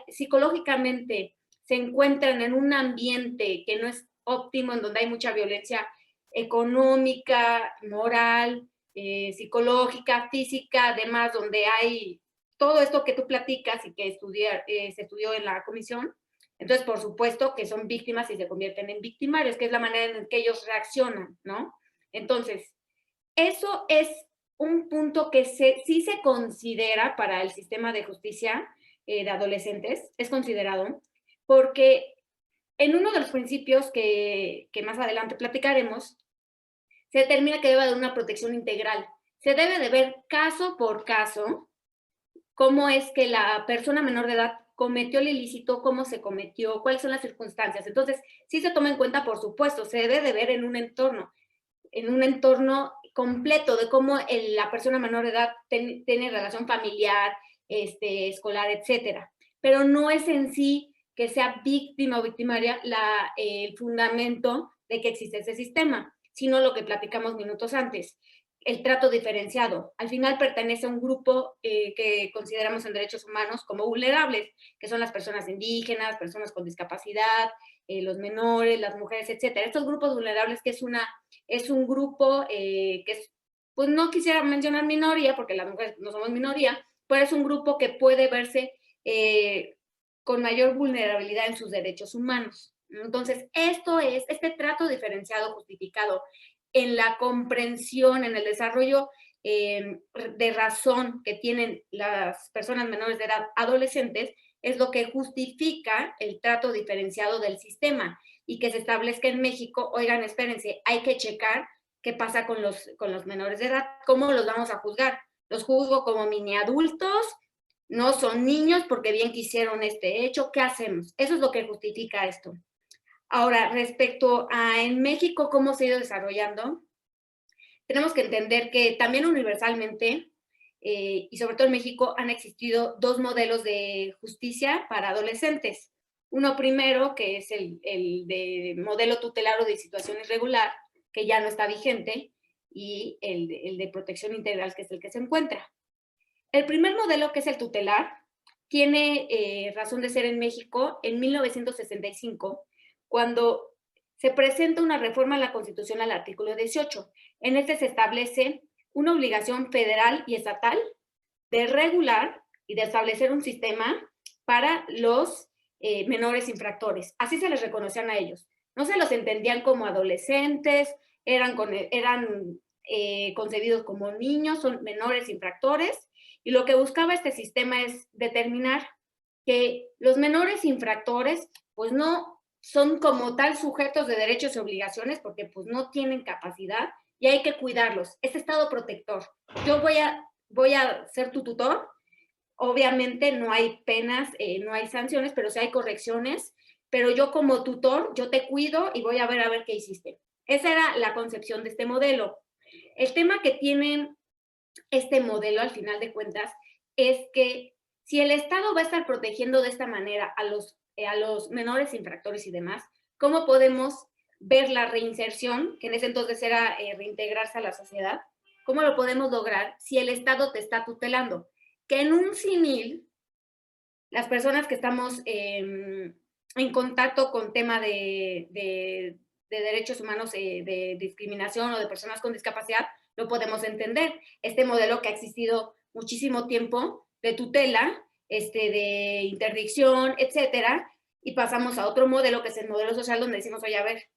psicológicamente se encuentran en un ambiente que no es óptimo, en donde hay mucha violencia económica, moral, psicológica, física, además donde hay todo esto que tú platicas y que se estudió en la comisión. Entonces, por supuesto que son víctimas y se convierten en victimarios, que es la manera en que ellos reaccionan, ¿no? Entonces, eso es un punto que sí se considera para el sistema de justicia de adolescentes, es considerado, porque en uno de los principios que más adelante platicaremos, se determina que debe haber una protección integral. Se debe de ver caso por caso cómo es que la persona menor de edad cometió el ilícito, cómo se cometió, cuáles son las circunstancias. Entonces, sí se toma en cuenta, por supuesto, se debe de ver en un entorno completo de cómo la persona menor de edad tiene relación familiar, escolar, etcétera. Pero no es en sí que sea víctima o victimaria el fundamento de que existe ese sistema, sino lo que platicamos minutos antes, el trato diferenciado. Al final pertenece a un grupo que consideramos en derechos humanos como vulnerables, que son las personas indígenas, personas con discapacidad, los menores, las mujeres, etcétera. Estos grupos vulnerables que es un grupo que es, pues no quisiera mencionar minoría, porque las mujeres no somos minoría, pero es un grupo que puede verse con mayor vulnerabilidad en sus derechos humanos. Entonces, este trato diferenciado justificado en la comprensión, en el desarrollo de razón que tienen las personas menores de edad adolescentes, es lo que justifica el trato diferenciado del sistema y que se establezca en México, oigan, espérense, hay que checar qué pasa con los menores de edad, cómo los vamos a juzgar. Los juzgo como mini adultos, no son niños porque bien quisieron este hecho, ¿qué hacemos? Eso es lo que justifica esto. Ahora, respecto a en México cómo se ha ido desarrollando, tenemos que entender que también universalmente, y sobre todo en México, han existido dos modelos de justicia para adolescentes. Uno primero, que es el de modelo tutelar o de situación irregular, que ya no está vigente, y el de protección integral, que es el que se encuentra. El primer modelo, que es el tutelar, tiene razón de ser en México en 1965, cuando se presenta una reforma a la Constitución al artículo 18. En este se establece una obligación federal y estatal de regular y de establecer un sistema para los menores infractores. Así se les reconocían a ellos. No se los entendían como adolescentes, eran concebidos como niños, son menores infractores, y lo que buscaba este sistema es determinar que los menores infractores pues no son como tal sujetos de derechos y obligaciones porque pues no tienen capacidad y hay que cuidarlos. Es estado protector. Yo voy a ser tu tutor. Obviamente no hay penas, no hay sanciones, pero sí hay correcciones. Pero yo como tutor, yo te cuido y voy a ver qué hiciste. Esa era la concepción de este modelo. El tema que tiene este modelo, al final de cuentas, es que si el Estado va a estar protegiendo de esta manera a los menores infractores y demás, ¿cómo podemos ver la reinserción, que en ese entonces era reintegrarse a la sociedad? ¿Cómo lo podemos lograr si el Estado te está tutelando? Que en un símil, las personas que estamos en contacto con tema de derechos humanos, de discriminación o de personas con discapacidad, lo podemos entender. Este modelo que ha existido muchísimo tiempo de tutela, de interdicción, etcétera, y pasamos a otro modelo que es el modelo social donde decimos, oye, a ver,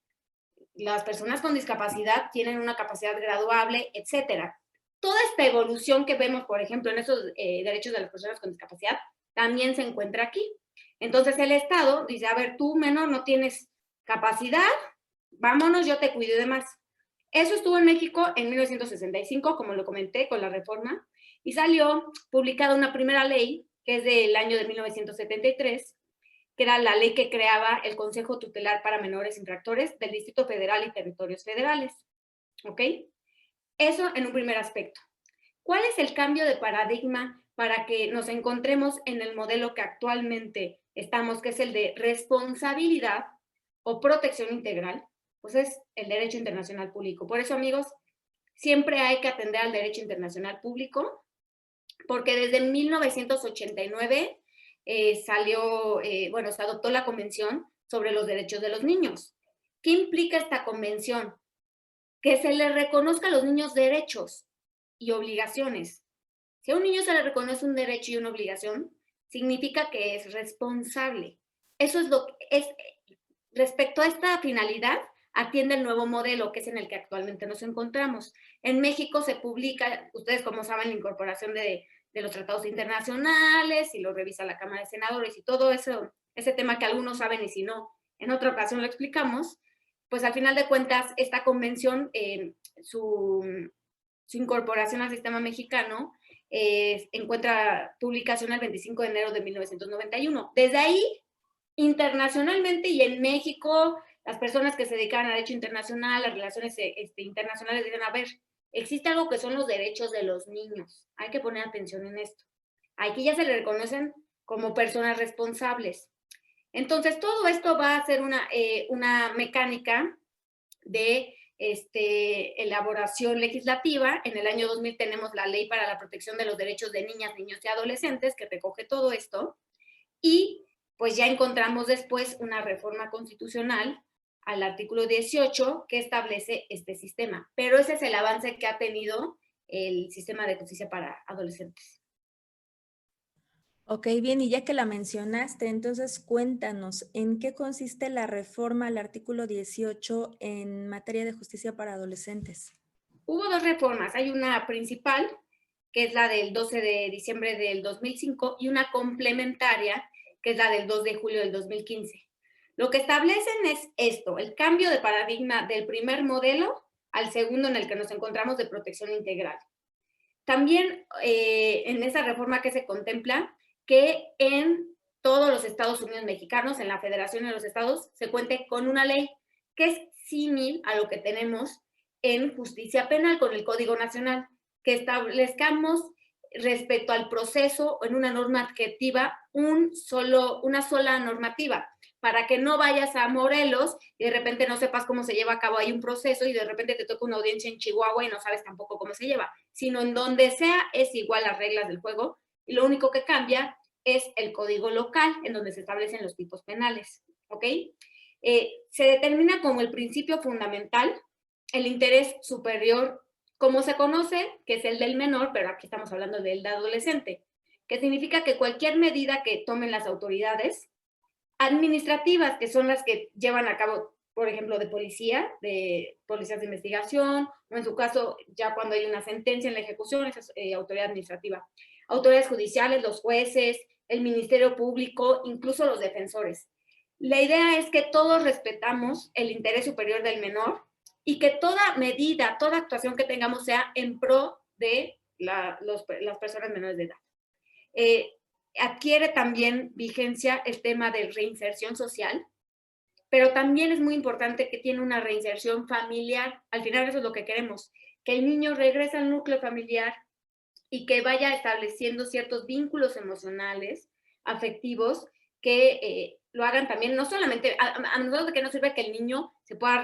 las personas con discapacidad tienen una capacidad graduable, etcétera. Toda esta evolución que vemos, por ejemplo, en esos derechos de las personas con discapacidad, también se encuentra aquí. Entonces el Estado dice, a ver, tú menor no tienes capacidad, vámonos, yo te cuido y demás. Eso estuvo en México en 1965, como lo comenté, con la reforma, y salió publicada una primera ley, que es del año de 1973, que era la ley que creaba el Consejo Tutelar para Menores Infractores del Distrito Federal y Territorios Federales. ¿Ok? Eso en un primer aspecto. ¿Cuál es el cambio de paradigma para que nos encontremos en el modelo que actualmente estamos, que es el de responsabilidad o protección integral? Pues es el derecho internacional público. Por eso, amigos, siempre hay que atender al derecho internacional público, porque desde 1989 se adoptó la Convención sobre los Derechos de los Niños. ¿Qué implica esta convención? Que se le reconozca a los niños derechos y obligaciones. Si a un niño se le reconoce un derecho y una obligación, significa que es responsable. Eso es lo que es. Respecto a esta finalidad, atiende el nuevo modelo, que es en el que actualmente nos encontramos. En México se publica, ustedes como saben, la incorporación de los tratados internacionales, y lo revisa la Cámara de Senadores y todo eso, ese tema que algunos saben y si no, en otra ocasión lo explicamos, pues al final de cuentas, esta convención, su incorporación al sistema mexicano, encuentra publicación el 25 de enero de 1991. Desde ahí, internacionalmente y en México, las personas que se dedican a derecho internacional, las relaciones internacionales, dicen, a ver, existe algo que son los derechos de los niños. Hay que poner atención en esto. Aquí ya se le reconocen como personas responsables. Entonces, todo esto va a ser una mecánica de elaboración legislativa. En el año 2000 tenemos la Ley para la Protección de los Derechos de Niñas, Niños y Adolescentes, que recoge todo esto. Y pues ya encontramos después una reforma constitucional al artículo 18 que establece este sistema. Pero ese es el avance que ha tenido el sistema de justicia para adolescentes. Ok, bien, y ya que la mencionaste, entonces cuéntanos, ¿en qué consiste la reforma al artículo 18 en materia de justicia para adolescentes? Hubo dos reformas. Hay una principal, que es la del 12 de diciembre del 2005, y una complementaria, que es la del 2 de julio del 2015. Lo que establecen es esto, el cambio de paradigma del primer modelo al segundo en el que nos encontramos de protección integral. También en esa reforma que se contempla que en todos los Estados Unidos mexicanos, en la Federación de los Estados, se cuente con una ley que es símil a lo que tenemos en justicia penal con el Código Nacional, que establezcamos respecto al proceso en una norma adjetiva una sola normativa, para que no vayas a Morelos y de repente no sepas cómo se lleva a cabo ahí un proceso y de repente te toca una audiencia en Chihuahua y no sabes tampoco cómo se lleva, sino en donde sea es igual las reglas del juego y lo único que cambia es el código local en donde se establecen los tipos penales, ¿ok? Se determina como el principio fundamental el interés superior, como se conoce, que es el del menor, pero aquí estamos hablando del adolescente, que significa que cualquier medida que tomen las autoridades administrativas, que son las que llevan a cabo, por ejemplo, de policías de investigación, o en su caso, ya cuando hay una sentencia en la ejecución, esa es autoridad administrativa. Autoridades judiciales, los jueces, el Ministerio Público, incluso los defensores. La idea es que todos respetamos el interés superior del menor y que toda medida, toda actuación que tengamos sea en pro de las personas menores de edad. Adquiere también vigencia el tema de reinserción social, pero también es muy importante que tiene una reinserción familiar. Al final eso es lo que queremos, que el niño regrese al núcleo familiar y que vaya estableciendo ciertos vínculos emocionales, afectivos, que lo hagan también, no solamente, a nosotros de que nos sirve que el niño se pueda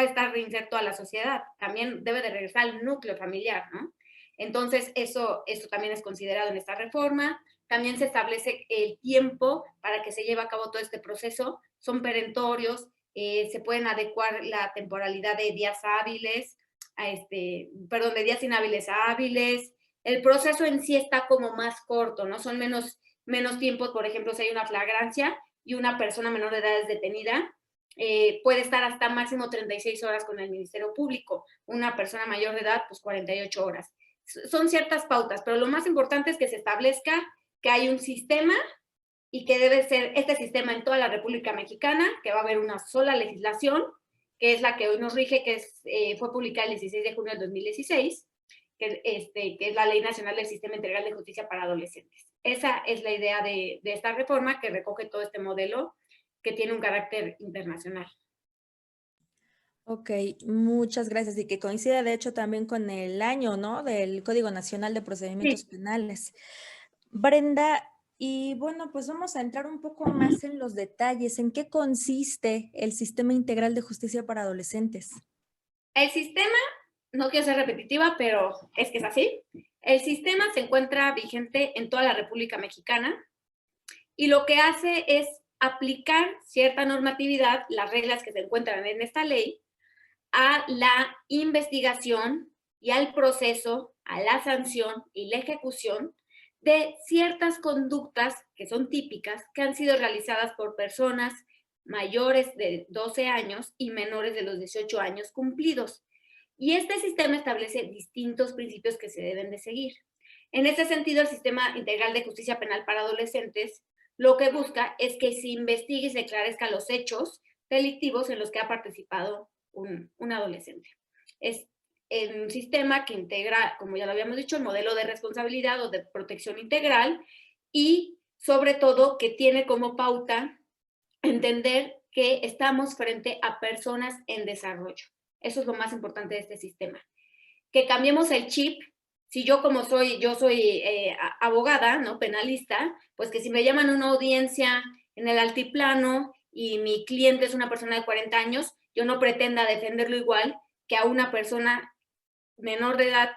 estar reinserto a la sociedad, también debe de regresar al núcleo familiar, ¿no? Entonces, eso también es considerado en esta reforma. También se establece el tiempo para que se lleve a cabo todo este proceso. Son perentorios, se pueden adecuar la temporalidad de días hábiles, de días inhábiles a hábiles. El proceso en sí está como más corto, ¿no? Son menos tiempos, por ejemplo, si hay una flagrancia y una persona menor de edad es detenida, puede estar hasta máximo 36 horas con el Ministerio Público. Una persona mayor de edad, pues 48 horas. Son ciertas pautas, pero lo más importante es que se establezca que hay un sistema y que debe ser este sistema en toda la República Mexicana, que va a haber una sola legislación, que es la que hoy nos rige, que fue publicada el 16 de junio del 2016, que es la Ley Nacional del Sistema Integral de Justicia para Adolescentes. Esa es la idea de esta reforma que recoge todo este modelo que tiene un carácter internacional. Ok, muchas gracias. Y que coincide, de hecho, también con el año, ¿no? Del Código Nacional de Procedimientos Sí. Penales. Brenda, y bueno, pues vamos a entrar un poco más en los detalles. ¿En qué consiste el Sistema Integral de Justicia para Adolescentes? El sistema, no quiero ser repetitiva, pero es que es así. El sistema se encuentra vigente en toda la República Mexicana y lo que hace es aplicar cierta normatividad, las reglas que se encuentran en esta ley, a la investigación y al proceso, a la sanción y la ejecución de ciertas conductas que son típicas, que han sido realizadas por personas mayores de 12 años y menores de los 18 años cumplidos. Y este sistema establece distintos principios que se deben de seguir. En este sentido, el Sistema Integral de Justicia Penal para Adolescentes lo que busca es que se investigue y se esclarezcan los hechos delictivos en los que ha participado un adolescente. Es un sistema que integra, como ya lo habíamos dicho, el modelo de responsabilidad o de protección integral y sobre todo que tiene como pauta entender que estamos frente a personas en desarrollo. Eso es lo más importante de este sistema. Que cambiemos el chip. Si yo como yo soy abogada, ¿no? Penalista, pues que si me llaman a una audiencia en el altiplano y mi cliente es una persona de 40 años, yo no pretenda defenderlo igual que a una persona menor de edad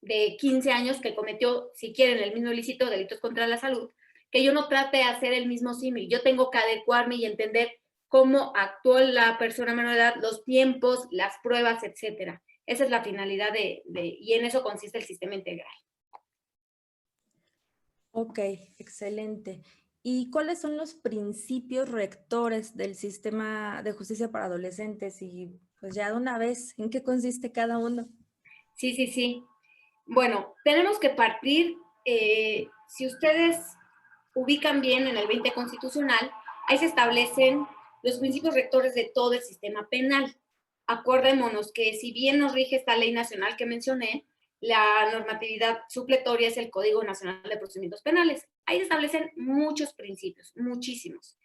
de 15 años que cometió, si quieren, el mismo ilícito, delitos contra la salud, que yo no trate de hacer el mismo símil. Yo tengo que adecuarme y entender cómo actuó la persona menor de edad, los tiempos, las pruebas, etcétera. Esa es la finalidad y en eso consiste el sistema integral. Ok, excelente. ¿Y cuáles son los principios rectores del sistema de justicia para adolescentes? Y pues ya de una vez, ¿en qué consiste cada uno? Sí. Bueno, tenemos que partir, si ustedes ubican bien en el 20 constitucional, ahí se establecen los principios rectores de todo el sistema penal. Acordémonos que si bien nos rige esta ley nacional que mencioné, la normatividad supletoria es el Código Nacional de Procedimientos Penales. Ahí se establecen muchos principios, muchísimos.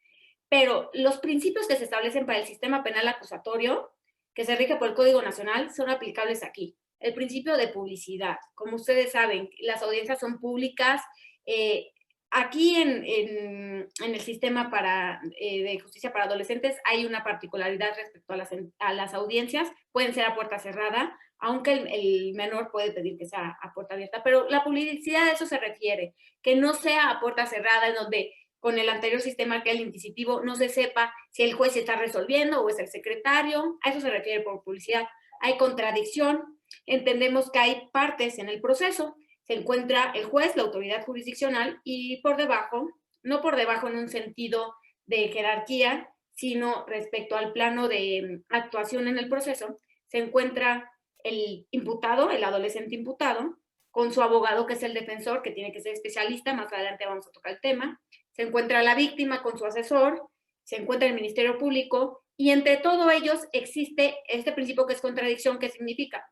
Pero los principios que se establecen para el sistema penal acusatorio, que se rige por el Código Nacional, son aplicables aquí. El principio de publicidad. Como ustedes saben, las audiencias son públicas. Aquí en el sistema de justicia para adolescentes hay una particularidad respecto a las audiencias. Pueden ser a puerta cerrada, aunque el menor puede pedir que sea a puerta abierta. Pero la publicidad a eso se refiere, que no sea a puerta cerrada, en donde con el anterior sistema que es el inquisitivo no se sepa si el juez está resolviendo o es el secretario. A eso se refiere por publicidad. Hay contradicción. Entendemos que hay partes en el proceso. Se encuentra el juez, la autoridad jurisdiccional, y por debajo, no por debajo en un sentido de jerarquía, sino respecto al plano de actuación en el proceso, se encuentra el imputado, el adolescente imputado, con su abogado, que es el defensor, que tiene que ser especialista. Más adelante vamos a tocar el tema. Se encuentra la víctima con su asesor, se encuentra el Ministerio Público, y entre todos ellos existe este principio que es contradicción, que significa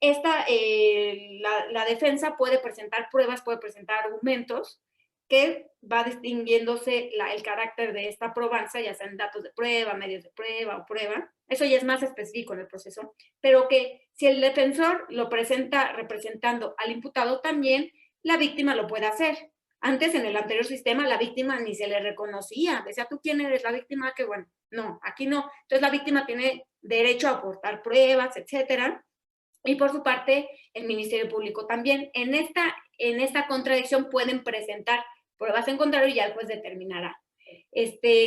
la defensa puede presentar pruebas, puede presentar argumentos que va distinguiéndose el carácter de esta probanza, ya sean datos de prueba, medios de prueba o prueba. Eso ya es más específico en el proceso, pero que si el defensor lo presenta representando al imputado, también la víctima lo puede hacer. Antes, en el anterior sistema, la víctima ni se le reconocía. Decía, ¿tú quién eres? La víctima, que bueno, no, aquí no. Entonces, la víctima tiene derecho a aportar pruebas, etcétera. Y por su parte, el Ministerio Público también. En esta contradicción pueden presentar pruebas en contrario y ya el juez determinará.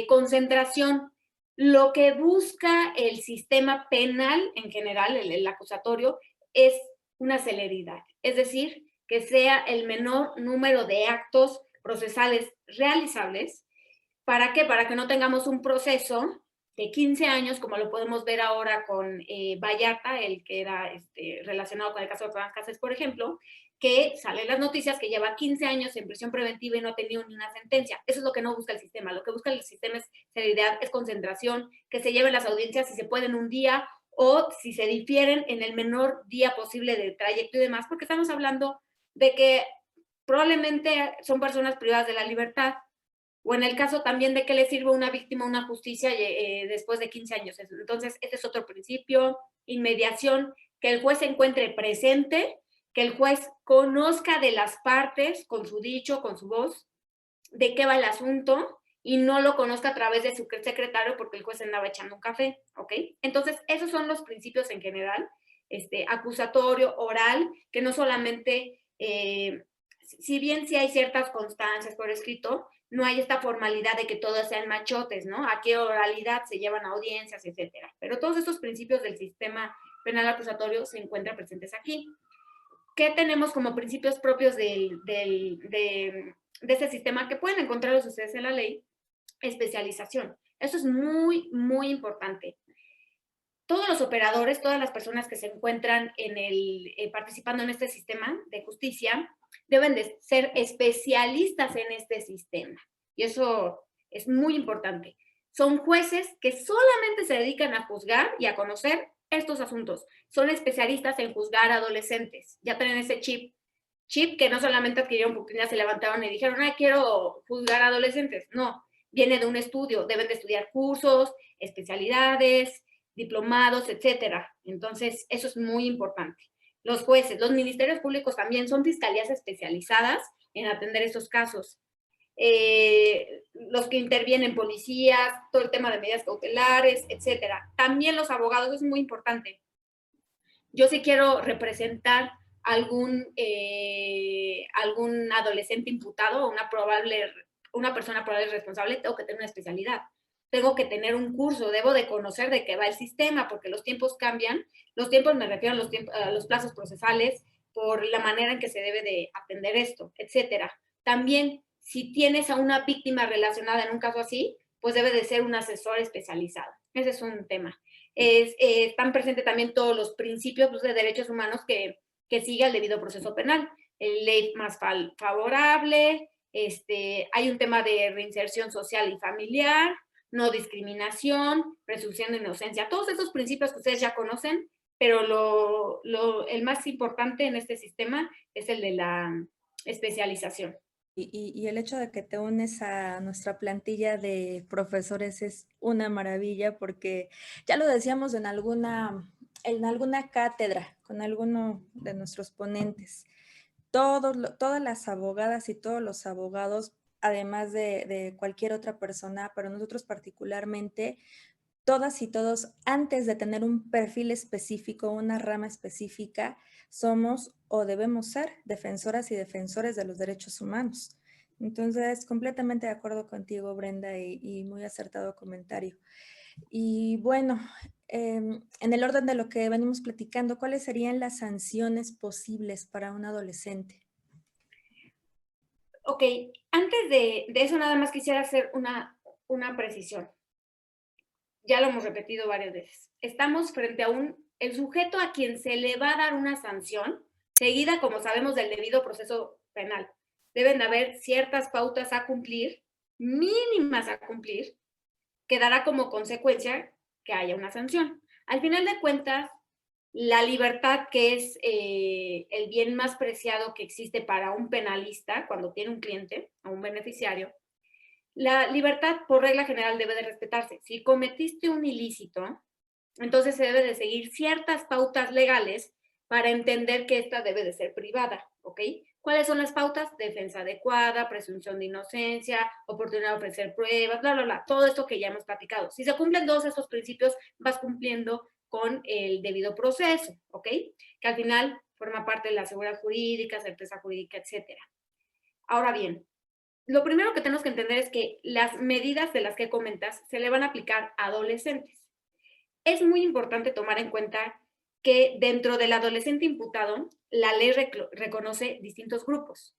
Concentración. Lo que busca el sistema penal en general, el acusatorio, es una celeridad. Es decir, que sea el menor número de actos procesales realizables. ¿Para qué? Para que no tengamos un proceso de 15 años, como lo podemos ver ahora con Vallarta, el que era relacionado con el caso de Franz Cáceres, por ejemplo, que salen las noticias que lleva 15 años en prisión preventiva y no ha tenido ni una sentencia. Eso es lo que no busca el sistema. Lo que busca el sistema es celeridad, es concentración, que se lleven las audiencias si se pueden un día o si se difieren en el menor día posible de trayecto y demás, porque estamos hablando de que probablemente son personas privadas de la libertad, o en el caso también de que le sirva a una víctima una justicia después de 15 años. Entonces, este es otro principio. Inmediación, que el juez se encuentre presente, que el juez conozca de las partes, con su dicho, con su voz, de qué va el asunto, y no lo conozca a través de su secretario porque el juez andaba echando un café, ¿ok? Entonces, esos son los principios en general, acusatorio, oral, que no solamente Si bien sí hay ciertas constancias por escrito, no hay esta formalidad de que todos sean machotes, ¿no? Aquí oralidad se llevan a audiencias, etcétera. Pero todos estos principios del sistema penal acusatorio se encuentran presentes aquí. ¿Qué tenemos como principios propios de este sistema que pueden encontrarlos ustedes en la ley? Especialización. Eso es muy, muy importante. Todos los operadores, todas las personas que se encuentran participando en este sistema de justicia, deben de ser especialistas en este sistema. Y eso es muy importante. Son jueces que solamente se dedican a juzgar y a conocer estos asuntos. Son especialistas en juzgar a adolescentes. Ya tienen ese chip que no solamente adquirieron porque ya se levantaron y dijeron, quiero juzgar a adolescentes. No, viene de un estudio. Deben de estudiar cursos, especialidades, diplomados, etcétera. Entonces, eso es muy importante. Los jueces, los ministerios públicos también son fiscalías especializadas en atender esos casos. Los que intervienen policías, todo el tema de medidas cautelares, etcétera. También los abogados, es muy importante. Yo sí quiero representar algún adolescente imputado o una persona probable responsable, tengo que tener una especialidad. Tengo que tener un curso, debo de conocer de qué va el sistema, porque los tiempos cambian. Los tiempos me refiero a los plazos procesales, por la manera en que se debe de atender esto, etcétera. También, si tienes a una víctima relacionada en un caso así, pues debe de ser un asesor especializado. Ese es un tema. Están presentes también todos los principios de derechos humanos que sigue el debido proceso penal. Ley más favorable, hay un tema de reinserción social y familiar, no discriminación, presunción de inocencia, todos esos principios que ustedes ya conocen, pero el más importante en este sistema es el de la especialización. Y el hecho de que te unes a nuestra plantilla de profesores es una maravilla porque ya lo decíamos en alguna cátedra con alguno de nuestros ponentes. Todas las abogadas y todos los abogados, además de cualquier otra persona, pero nosotros particularmente, todas y todos, antes de tener un perfil específico, una rama específica, somos o debemos ser defensoras y defensores de los derechos humanos. Entonces, completamente de acuerdo contigo, Brenda, y muy acertado comentario. Y bueno, en el orden de lo que venimos platicando, ¿cuáles serían las sanciones posibles para un adolescente? Ok, antes de eso nada más quisiera hacer una precisión. Ya lo hemos repetido varias veces. Estamos frente a el sujeto a quien se le va a dar una sanción, seguida, como sabemos, del debido proceso penal. Deben de haber ciertas pautas a cumplir, mínimas a cumplir, que dará como consecuencia que haya una sanción. Al final de cuentas, la libertad, que es el bien más preciado que existe para un penalista cuando tiene un cliente o un beneficiario, la libertad por regla general debe de respetarse. Si cometiste un ilícito, entonces se debe de seguir ciertas pautas legales para entender que esta debe de ser privada, ¿ok? ¿Cuáles son las pautas? Defensa adecuada, presunción de inocencia, oportunidad de ofrecer pruebas, bla, bla, bla, todo esto que ya hemos platicado. Si se cumplen todos esos principios, vas cumpliendo con el debido proceso, ¿ok? Que al final forma parte de la seguridad jurídica, certeza jurídica, etcétera. Ahora bien, lo primero que tenemos que entender es que las medidas de las que comentas se le van a aplicar a adolescentes. Es muy importante tomar en cuenta que dentro del adolescente imputado, la ley reconoce distintos grupos.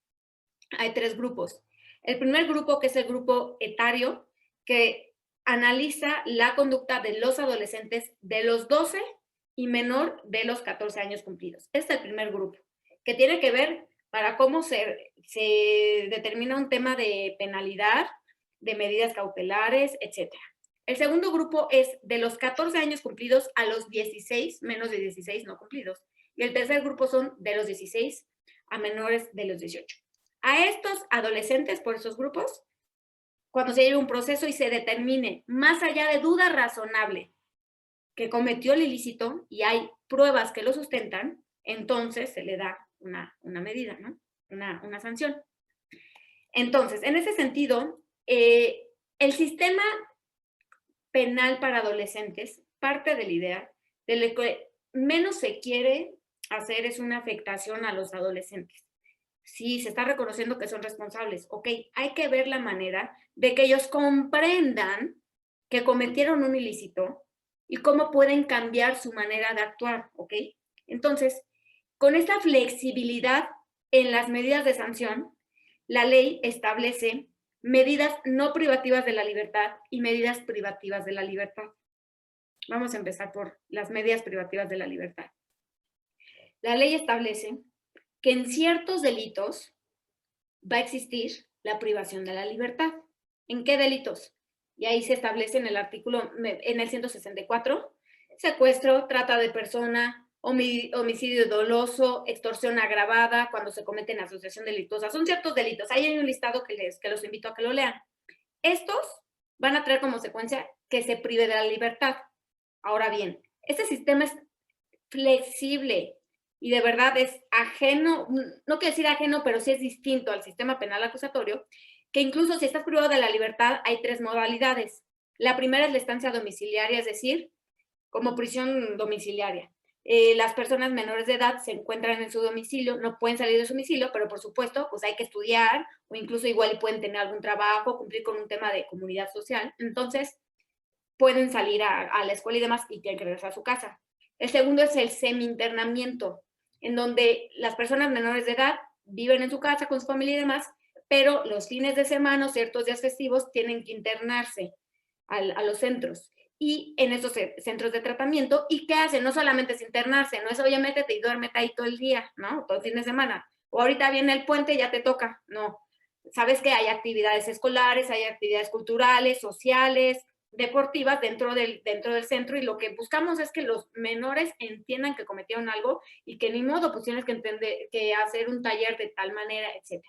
Hay 3 grupos. El primer grupo, que es el grupo etario, que analiza la conducta de los adolescentes de los 12 y menor de los 14 años cumplidos. Este es el primer grupo, que tiene que ver para cómo se determina un tema de penalidad, de medidas cautelares, etc. El segundo grupo es de los 14 años cumplidos a los 16, menos de 16 no cumplidos. Y el tercer grupo son de los 16 a menores de los 18. A estos adolescentes por esos grupos, cuando se lleve un proceso y se determine, más allá de duda razonable, que cometió el ilícito y hay pruebas que lo sustentan, entonces se le da una medida, ¿no? Una sanción. Entonces, en ese sentido, el sistema penal para adolescentes parte de la idea de lo que menos se quiere hacer es una afectación a los adolescentes. Sí, se está reconociendo que son responsables. Ok, hay que ver la manera de que ellos comprendan que cometieron un ilícito y cómo pueden cambiar su manera de actuar, ¿ok? Entonces, con esta flexibilidad en las medidas de sanción, la ley establece medidas no privativas de la libertad y medidas privativas de la libertad. Vamos a empezar por las medidas privativas de la libertad. La ley establece que en ciertos delitos va a existir la privación de la libertad. ¿En qué delitos? Y ahí se establece en el artículo, en el 164, secuestro, trata de persona, homicidio doloso, extorsión agravada, cuando se cometen asociación delictuosa. Son ciertos delitos. Ahí hay un listado que los invito a que lo lean. Estos van a traer como consecuencia que se prive de la libertad. Ahora bien, este sistema es flexible y de verdad es ajeno, no quiero decir ajeno, pero sí es distinto al sistema penal acusatorio, que incluso si estás privado de la libertad hay 3 modalidades. La primera es la estancia domiciliaria, es decir, como prisión domiciliaria. Las personas menores de edad se encuentran en su domicilio, no pueden salir de su domicilio, pero por supuesto, pues hay que estudiar o incluso igual pueden tener algún trabajo, cumplir con un tema de comunidad social. Entonces, pueden salir a la escuela y demás y tienen que regresar a su casa. El segundo es el semi-internamiento, en donde las personas menores de edad viven en su casa con su familia y demás, pero los fines de semana, ciertos días festivos, tienen que internarse a los centros. Y en esos centros de tratamiento, ¿y qué hacen? No solamente es internarse, no es oye, métete y duérmete ahí todo el día, ¿no? Todo el fin de semana. O ahorita viene el puente y ya te toca. No. Sabes que hay actividades escolares, hay actividades culturales, sociales, deportivas dentro del centro y lo que buscamos es que los menores entiendan que cometieron algo y que ni modo, pues tienes que entender, que hacer un taller de tal manera, etc.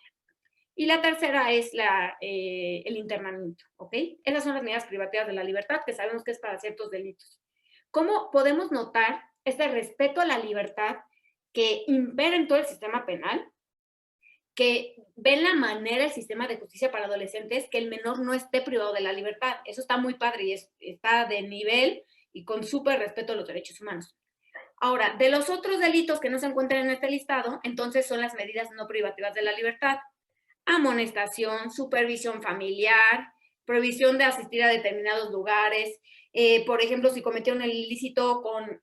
Y la tercera es el internamiento, ¿ok? Esas son las medidas privativas de la libertad que sabemos que es para ciertos delitos. ¿Cómo podemos notar este respeto a la libertad que impera en todo el sistema penal? Que ven la manera el sistema de justicia para adolescentes que el menor no esté privado de la libertad. Eso está muy padre y está de nivel y con súper respeto a los derechos humanos. Ahora, de los otros delitos que no se encuentran en este listado, entonces son las medidas no privativas de la libertad. Amonestación, supervisión familiar, prohibición de asistir a determinados lugares. Por ejemplo, si cometió un ilícito con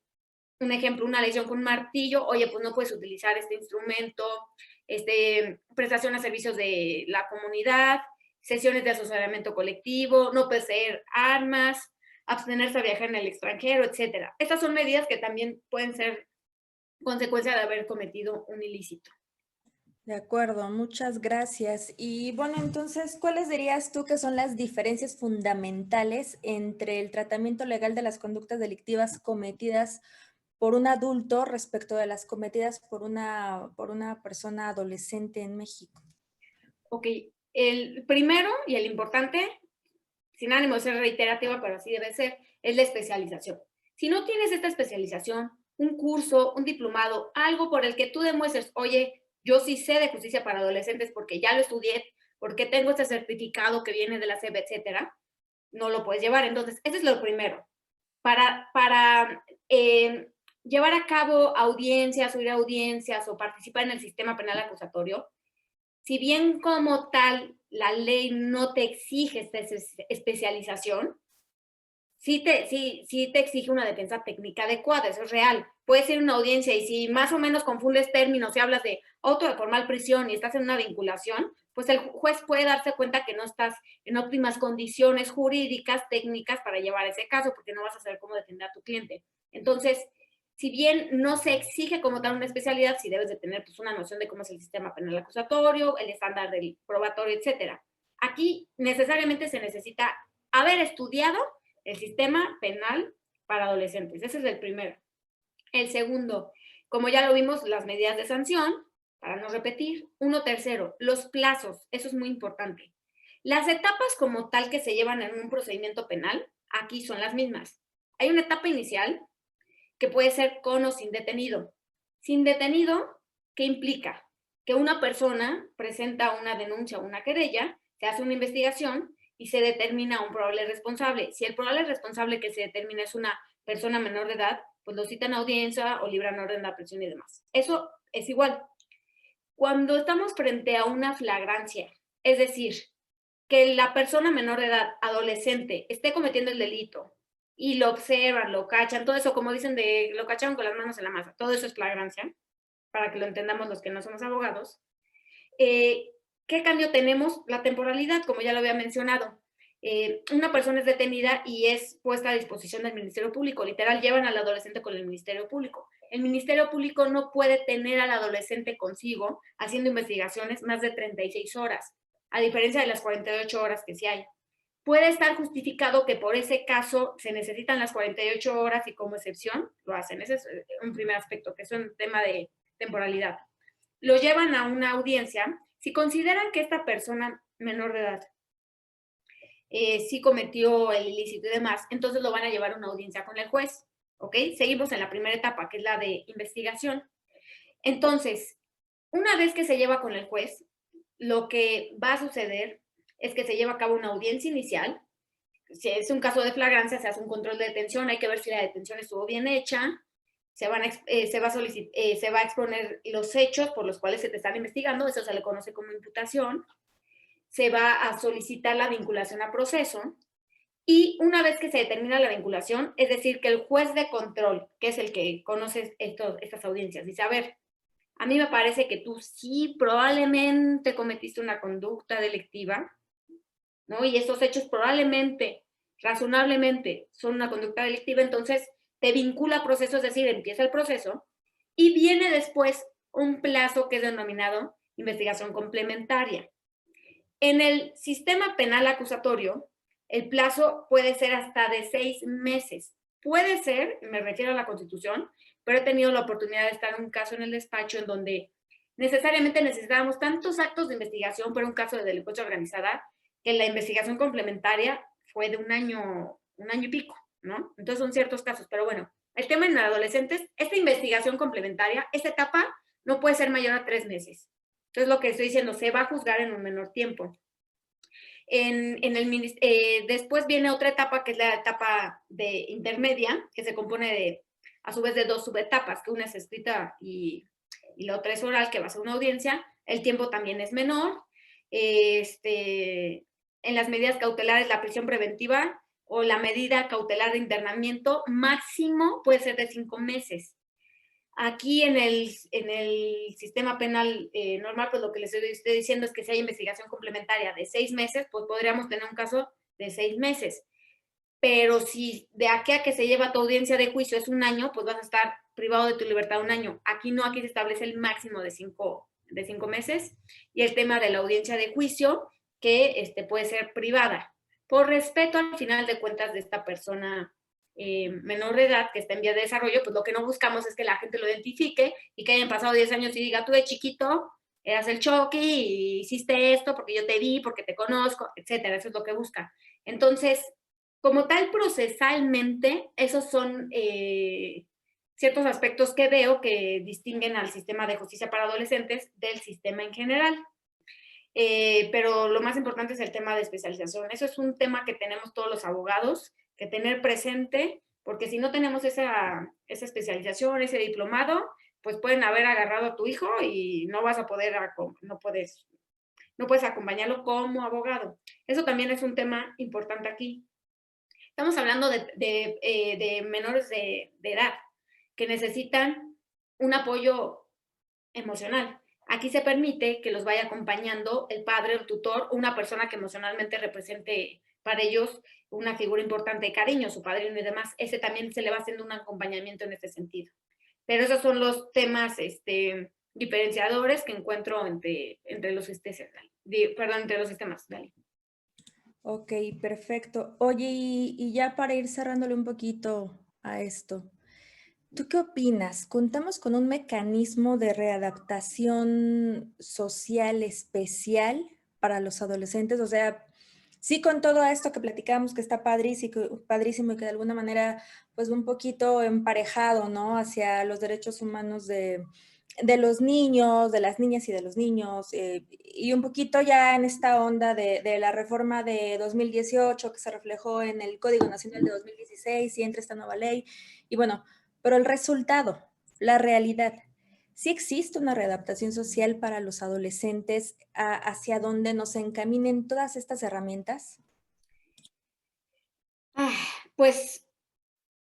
un ejemplo, una lesión con un martillo, oye, pues no puedes utilizar este instrumento, prestación a servicios de la comunidad, sesiones de asesoramiento colectivo, no poseer armas, abstenerse a viajar en el extranjero, etcétera. Estas son medidas que también pueden ser consecuencia de haber cometido un ilícito. De acuerdo, muchas gracias. Y bueno, entonces, ¿cuáles dirías tú que son las diferencias fundamentales entre el tratamiento legal de las conductas delictivas cometidas por un adulto respecto de las cometidas por una persona adolescente en México? Ok, el primero y el importante, sin ánimo de ser reiterativa, pero así debe ser, es la especialización. Si no tienes esta especialización, un curso, un diplomado, algo por el que tú demuestres, oye, yo sí sé de justicia para adolescentes porque ya lo estudié, porque tengo este certificado que viene de la SEP, etcétera, no lo puedes llevar. Entonces, ese es lo primero. Para llevar a cabo audiencias, o ir a audiencias o participar en el sistema penal acusatorio, si bien como tal la ley no te exige esta especialización, sí te exige una defensa técnica adecuada, eso es real. Puedes ir a una audiencia y si más o menos confundes términos y hablas de auto de formal prisión y estás en una vinculación, pues el juez puede darse cuenta que no estás en óptimas condiciones jurídicas, técnicas para llevar ese caso, porque no vas a saber cómo defender a tu cliente. Entonces, si bien no se exige como tal una especialidad, sí debes de tener pues, una noción de cómo es el sistema penal acusatorio, el estándar del probatorio, etcétera. Aquí necesariamente se necesita haber estudiado el sistema penal para adolescentes. Ese es el primero. El segundo, como ya lo vimos, las medidas de sanción, para no repetir. Uno, tercero, los plazos. Eso es muy importante. Las etapas como tal que se llevan en un procedimiento penal, aquí son las mismas. Hay una etapa inicial que puede ser con o sin detenido. Sin detenido, ¿qué implica? Que una persona presenta una denuncia o una querella, se hace una investigación y se determina un probable responsable. Si el probable responsable que se determina es una persona menor de edad, pues lo citan a audiencia o libran orden de aprehensión y demás. Eso es igual. Cuando estamos frente a una flagrancia, es decir, que la persona menor de edad, adolescente, esté cometiendo el delito y lo observan, lo cachan, todo eso, como dicen, de lo cacharon con las manos en la masa, todo eso es flagrancia, para que lo entendamos los que no somos abogados. Eh, ¿Qué cambio tenemos? La temporalidad, como ya lo había mencionado. Una persona es detenida y es puesta a disposición del Ministerio Público. Literal, llevan al adolescente con el Ministerio Público. El Ministerio Público no puede tener al adolescente consigo haciendo investigaciones más de 36 horas, a diferencia de las 48 horas que sí hay. Puede estar justificado que por ese caso se necesitan las 48 horas y como excepción lo hacen. Ese es un primer aspecto, que es un tema de temporalidad. Lo llevan a una audiencia. Si consideran que esta persona menor de edad sí cometió el ilícito y demás, entonces lo van a llevar a una audiencia con el juez, ¿ok? Seguimos en la primera etapa, que es la de investigación. Entonces, una vez que se lleva con el juez, lo que va a suceder es que se lleva a cabo una audiencia inicial. Si es un caso de flagrancia, se hace un control de detención, hay que ver si la detención estuvo bien hecha, se va a exponer los hechos por los cuales se te están investigando, eso se le conoce como imputación, se va a solicitar la vinculación a proceso y una vez que se determina la vinculación, es decir, que el juez de control, que es el que conoce estas audiencias, dice, a ver, a mí me parece que tú sí probablemente cometiste una conducta delictiva, ¿no? Y esos hechos probablemente, razonablemente, son una conducta delictiva, entonces te vincula a proceso, es decir, empieza el proceso, y viene después un plazo que es denominado investigación complementaria. En el sistema penal acusatorio, el plazo puede ser hasta de 6 meses. Puede ser, me refiero a la Constitución, pero he tenido la oportunidad de estar en un caso en el despacho en donde necesariamente necesitábamos tantos actos de investigación por un caso de delincuencia organizada que la investigación complementaria fue de un año y pico, ¿no? Entonces son ciertos casos, pero bueno, el tema en adolescentes, esta investigación complementaria, esta etapa no puede ser mayor a 3 meses. Entonces lo que estoy diciendo, se va a juzgar en un menor tiempo. Después viene otra etapa que es la etapa de intermedia, que se compone de, a su vez, de dos subetapas, que una es escrita y la otra es oral, que va a ser una audiencia. El tiempo también es menor. En las medidas cautelares, la prisión preventiva o la medida cautelar de internamiento máximo puede ser de 5 meses. Aquí en el sistema penal normal, pues lo que les estoy diciendo es que si hay investigación complementaria de 6 meses, pues podríamos tener un caso de 6 meses. Pero si de aquí a que se lleva tu audiencia de juicio es un año, pues vas a estar privado de tu libertad un año. Aquí no, aquí se establece el máximo de 5 meses. Y el tema de la audiencia de juicio, que puede ser privada. Por respeto, al final de cuentas, de esta persona menor de edad que está en vía de desarrollo, pues lo que no buscamos es que la gente lo identifique y que hayan pasado 10 años y diga, tú de chiquito eras el Chucky y hiciste esto porque yo te vi, porque te conozco, etcétera. Eso es lo que busca. Entonces, como tal, procesalmente, esos son ciertos aspectos que veo que distinguen al sistema de justicia para adolescentes del sistema en general. Pero lo más importante es el tema de especialización. Eso es un tema que tenemos todos los abogados que tener presente, porque si no tenemos esa especialización, ese diplomado, pues pueden haber agarrado a tu hijo y no vas a poder, no puedes acompañarlo como abogado. Eso también es un tema importante aquí. Estamos hablando de menores de edad que necesitan un apoyo emocional. Aquí se permite que los vaya acompañando el padre, el tutor, una persona que emocionalmente represente para ellos una figura importante de cariño, su padrino y demás. Ese también se le va haciendo un acompañamiento en este sentido. Pero esos son los temas diferenciadores que encuentro entre los sistemas. Dale. Ok, perfecto. Oye, y ya para ir cerrándole un poquito a esto, ¿tú qué opinas? ¿Contamos con un mecanismo de readaptación social especial para los adolescentes? O sea, sí, con todo esto que platicamos, que está padrísimo y que de alguna manera, pues un poquito emparejado, ¿no? Hacia los derechos humanos de los niños, de las niñas y de los niños, y un poquito ya en esta onda de la reforma de 2018 que se reflejó en el Código Nacional de 2016 y entra esta nueva ley. Y bueno, pero el resultado, la realidad, ¿Sí existe una readaptación social para los adolescentes hacia donde nos encaminen todas estas herramientas? Ah, pues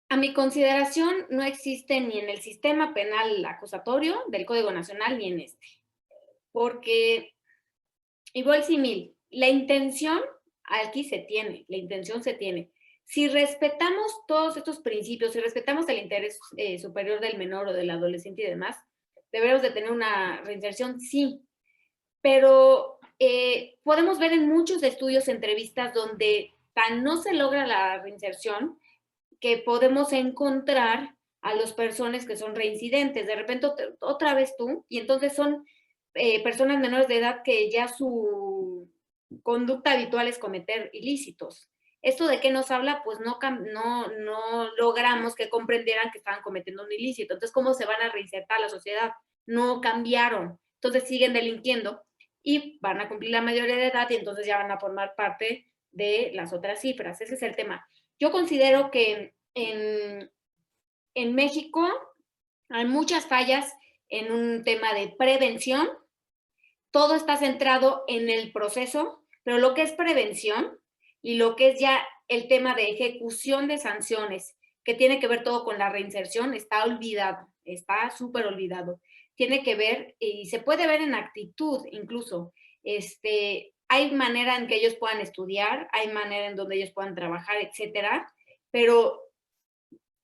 a mi consideración no existe ni en el sistema penal acusatorio del Código Nacional ni en este, porque igual simil, la intención aquí se tiene, la intención se tiene. Si respetamos todos estos principios, si respetamos el interés superior del menor o del adolescente y demás, deberíamos de tener una reinserción, sí, pero podemos ver en muchos estudios, entrevistas, donde tan no se logra la reinserción que podemos encontrar a las personas que son reincidentes. De repente otra vez tú, y entonces son personas menores de edad que ya su conducta habitual es cometer ilícitos. ¿Esto de qué nos habla? Pues no logramos que comprendieran que estaban cometiendo un ilícito. Entonces, ¿cómo se van a reinsertar a la sociedad? No cambiaron. Entonces siguen delinquiendo y van a cumplir la mayoría de edad y entonces ya van a formar parte de las otras cifras. Ese es el tema. Yo considero que en México hay muchas fallas en un tema de prevención. Todo está centrado en el proceso, pero lo que es prevención y lo que es ya el tema de ejecución de sanciones, que tiene que ver todo con la reinserción, está olvidado, está súper olvidado. Tiene que ver, y se puede ver en actitud incluso, hay manera en que ellos puedan estudiar, hay manera en donde ellos puedan trabajar, etcétera, pero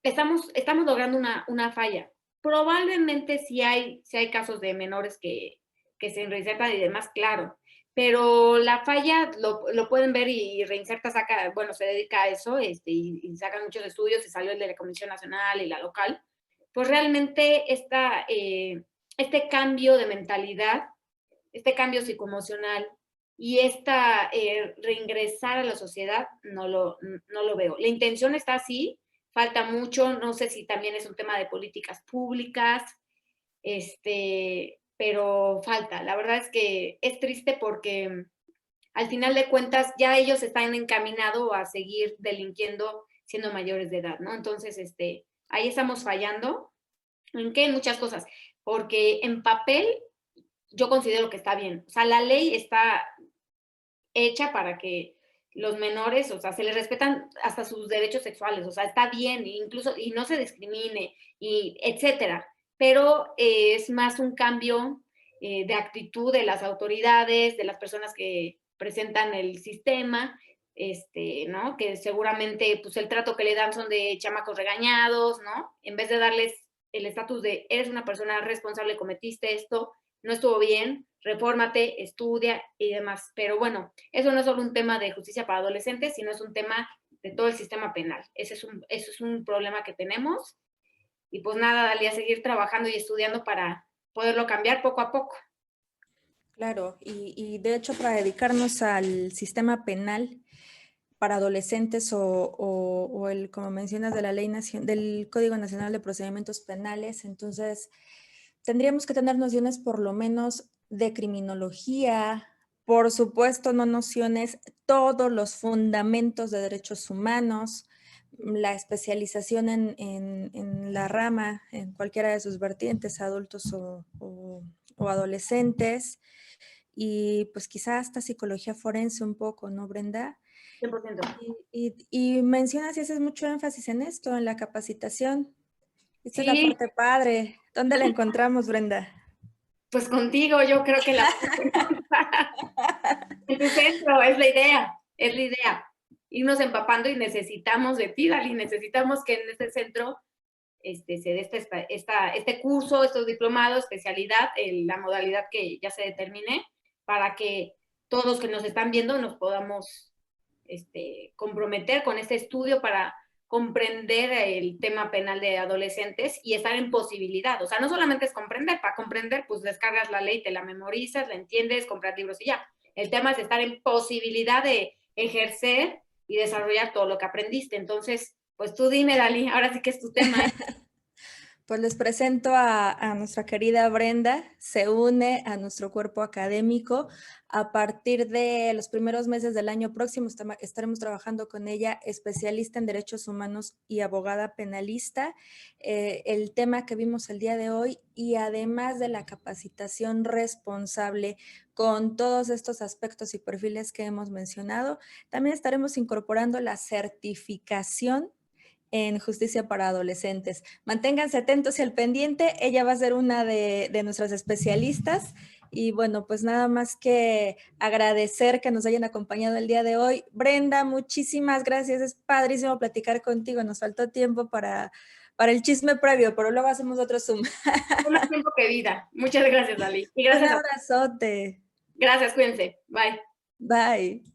estamos logrando una falla. Probablemente sí hay casos de menores que se reinsertan y demás, claro, pero la falla lo pueden ver y Reinserta saca, bueno, se dedica a eso y sacan muchos estudios y salió el de la Comisión Nacional y la local, pues realmente este cambio de mentalidad, este cambio psicoemocional y esta reingresar a la sociedad no lo veo. La intención está así, falta mucho, no sé si también es un tema de políticas públicas, pero falta. La verdad es que es triste porque al final de cuentas ya ellos están encaminados a seguir delinquiendo siendo mayores de edad, ¿no? Entonces, ahí estamos fallando. ¿En qué? En muchas cosas. Porque en papel yo considero que está bien. O sea, la ley está hecha para que los menores, o sea, se les respetan hasta sus derechos sexuales, o sea, está bien, incluso, y no se discrimine, y etcétera. Pero es más un cambio de actitud de las autoridades, de las personas que presentan el sistema, ¿no? Que seguramente, pues, el trato que le dan son de chamacos regañados, ¿no? En vez de darles el estatus de, eres una persona responsable, cometiste esto, no estuvo bien, refórmate, estudia y demás. Pero bueno, eso no es solo un tema de justicia para adolescentes, sino es un tema de todo el sistema penal. Eso es un problema que tenemos. Y pues nada, Dalia, seguir trabajando y estudiando para poderlo cambiar poco a poco. Claro, y de hecho para dedicarnos al sistema penal para adolescentes o el, como mencionas, de la ley del Código Nacional de Procedimientos Penales, entonces tendríamos que tener nociones por lo menos de criminología, por supuesto, no nociones, todos los fundamentos de derechos humanos, la especialización en la rama, en cualquiera de sus vertientes, adultos o adolescentes, y pues quizá hasta psicología forense un poco, ¿no, Brenda? 100%. Y mencionas y haces mucho énfasis en esto, en la capacitación. Esta es la Sí, parte padre. ¿Dónde la encontramos, Brenda? pues contigo yo creo que la en tu centro, es la idea. Irnos empapando y necesitamos de ti, Dali, necesitamos que en este centro se dé este curso, estos diplomados, especialidad, la modalidad que ya se determine, para que todos que nos están viendo nos podamos comprometer con este estudio para comprender el tema penal de adolescentes y estar en posibilidad. O sea, no solamente es comprender, para comprender, pues descargas la ley, te la memorizas, la entiendes, compras libros y ya. El tema es estar en posibilidad de ejercer y desarrollar todo lo que aprendiste. Entonces, pues tú dime, Dalí, ahora sí que es tu tema. Pues les presento a nuestra querida Brenda, se une a nuestro cuerpo académico. A partir de los primeros meses del año próximo estaremos trabajando con ella, especialista en derechos humanos y abogada penalista. El tema que vimos el día de hoy y además de la capacitación responsable con todos estos aspectos y perfiles que hemos mencionado, también estaremos incorporando la certificación en justicia para adolescentes. Manténganse atentos y al pendiente, ella va a ser una de nuestras especialistas y bueno, pues nada más que agradecer que nos hayan acompañado el día de hoy. Brenda, muchísimas gracias, es padrísimo platicar contigo, nos faltó tiempo para el chisme previo, pero luego hacemos otro Zoom. Fue más tiempo que vida. Muchas gracias, Ali. Y Un gracias a... abrazote. Gracias, cuídense. Bye. Bye.